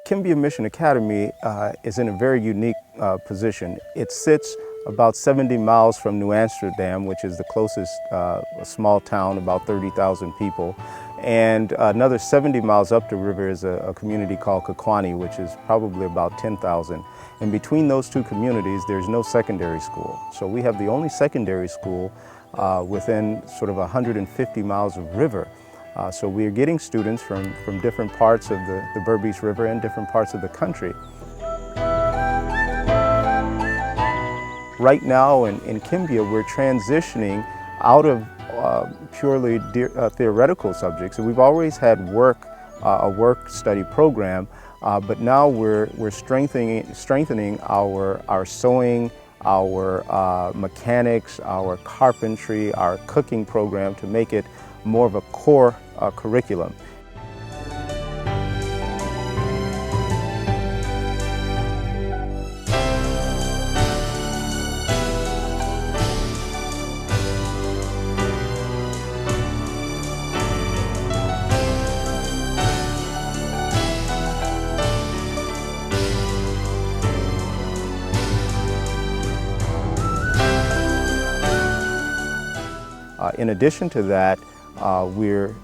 Kimbia MIssion Academy is in a very unique position. It sits about 70 miles from New Amsterdam, which is the closest small town, about 30,000 people. And another 70 miles up the river is a community called Kakwani, which is probably about 10,000. And between those two communities, there's no secondary school. So we have the only secondary school within sort of 150 miles of river. So we are getting students from different parts of the Berbice River and different parts of the country. Right now in Kimbia, we're transitioning out of purely theoretical subjects. So we've always had a work study program, but now we're strengthening our sewing, our mechanics, our carpentry, our cooking program to make it more of a core curriculum. In addition to that, we're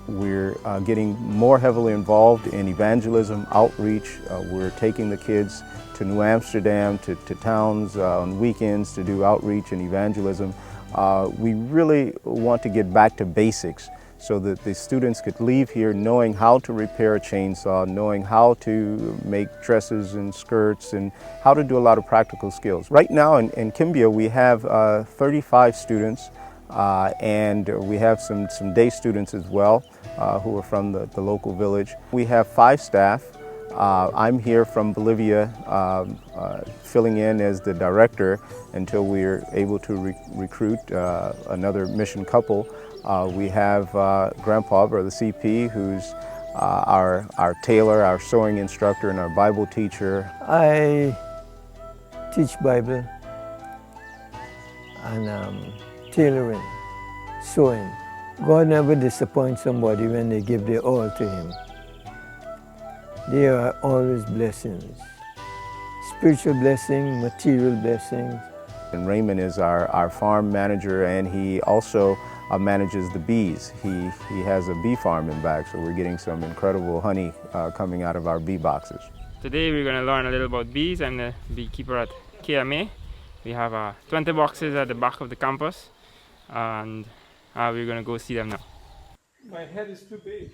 getting more heavily involved in evangelism, outreach. We're taking the kids to New Amsterdam, to towns on weekends to do outreach and evangelism. We really want to get back to basics so that the students could leave here knowing how to repair a chainsaw, knowing how to make dresses and skirts, and how to do a lot of practical skills. Right now in Kimbia, we have 35 students. And we have some day students as well who are from the local village. We have 5 staff. I'm here from Bolivia filling in as the director until we're able to recruit another mission couple. We have Grandpa, or the CP, who's our tailor, our sewing instructor, and our Bible teacher. I teach Bible and tailoring, sewing. God never disappoints somebody when they give their all to Him. There are always blessings. Spiritual blessings, material blessings. And Raymond is our farm manager, and he also manages the bees. He has a bee farm in back, so we're getting some incredible honey coming out of our bee boxes. Today we're going to learn a little about bees. I'm the beekeeper at KMA. We have 20 boxes at the back of the campus, and we're going to go see them now. My head is too big.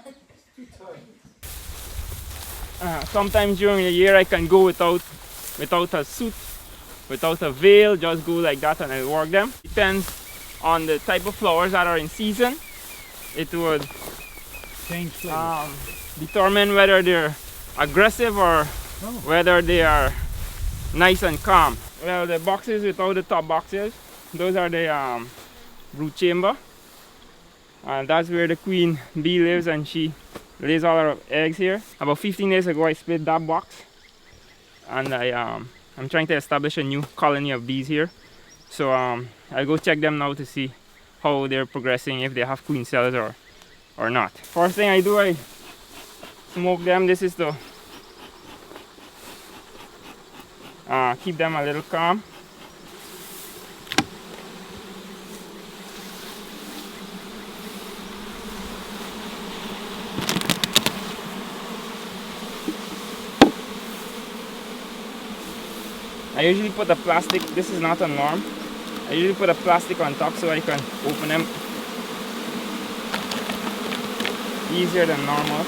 It's too tight. Sometimes during the year I can go without a suit, without a veil, just go like that and I work them. Depends on the type of flowers that are in season. It would determine whether they're aggressive or whether they are nice and calm. Well, the boxes without the top boxes, those are the brood chamber, and that's where the queen bee lives, and she lays all her eggs here. About 15 days ago I split that box, and I'm trying to establish a new colony of bees here. So I'll go check them now to see how they're progressing, if they have queen cells or not. First thing I do, I smoke them. This is to keep them a little calm. I usually put a plastic, this is not a norm, I usually put a plastic on top so I can open them easier than normal.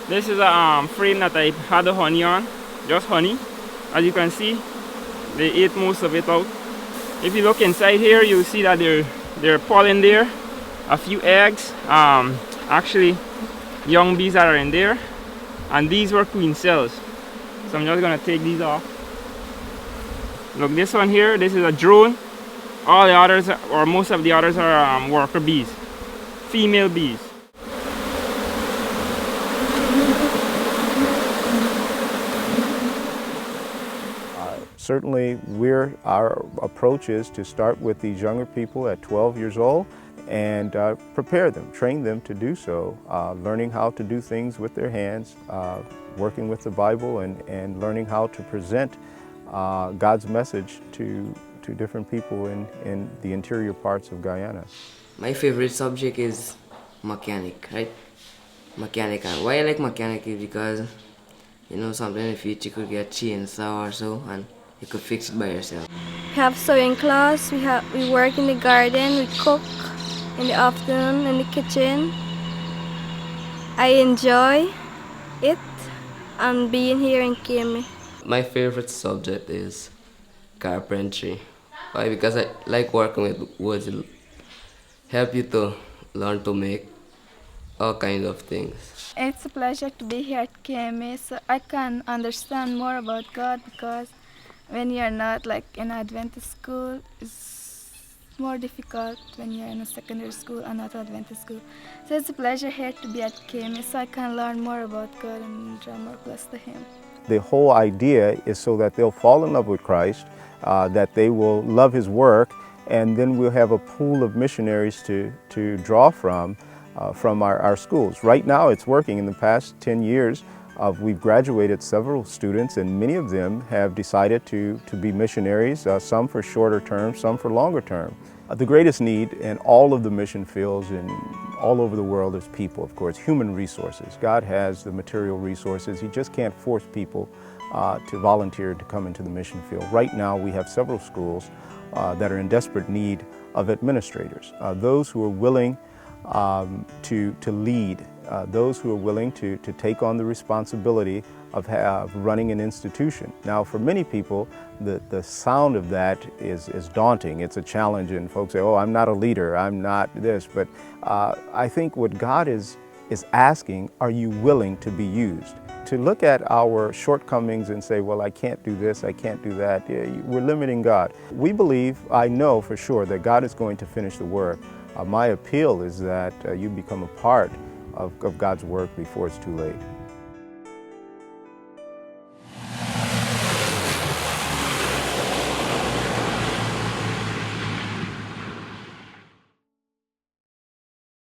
This is a frame that I had the honey on, just honey. As you can see, they ate most of it out. If you look inside here, you'll see that there are pollen there, a few eggs, actually young bees that are in there, and these were queen cells. So I'm just gonna take these off. Look, this one here, this is a drone. All the others, or most of the others, are worker bees, female bees. Certainly, our approach is to start with these younger people at 12 years old and prepare them, train them to do so, learning how to do things with their hands, working with the Bible, and learning how to present God's message to different people in the interior parts of Guyana. My favorite subject is mechanic, right? Mechanic. And why I like mechanic is because, you know, sometimes if you could get chainsaw or so, and you could fix it by yourself. We have sewing class, we work in the garden, we cook in the afternoon in the kitchen. I enjoy it and being here in Kimbia. My favorite subject is carpentry. Why? Because I like working with woods. It help you to learn to make all kinds of things. It's a pleasure to be here at KMA, so I can understand more about God, because when you're not like in Adventist school, it's more difficult when you're in a secondary school and not Adventist school. So it's a pleasure here to be at KMA, so I can learn more about God and draw more close to Him. The whole idea is so that they'll fall in love with Christ, that they will love His work, and then we'll have a pool of missionaries to draw from our schools. Right now it's working. In the past 10 years, we've graduated several students, and many of them have decided to be missionaries, some for shorter term, some for longer term. The greatest need in all of the mission fields and all over the world is people, of course, human resources. God has the material resources. He just can't force people to volunteer to come into the mission field. Right now we have several schools that are in desperate need of administrators, those who are willing to lead, those who are willing to take on the responsibility of running an institution. Now, for many people, the sound of that is daunting. It's a challenge, and folks say, oh, I'm not a leader, I'm not this. But I think what God is asking, are you willing to be used? To look at our shortcomings and say, well, I can't do this, I can't do that, we're limiting God. We believe, I know for sure, that God is going to finish the work. My appeal is that you become a part of God's work before it's too late.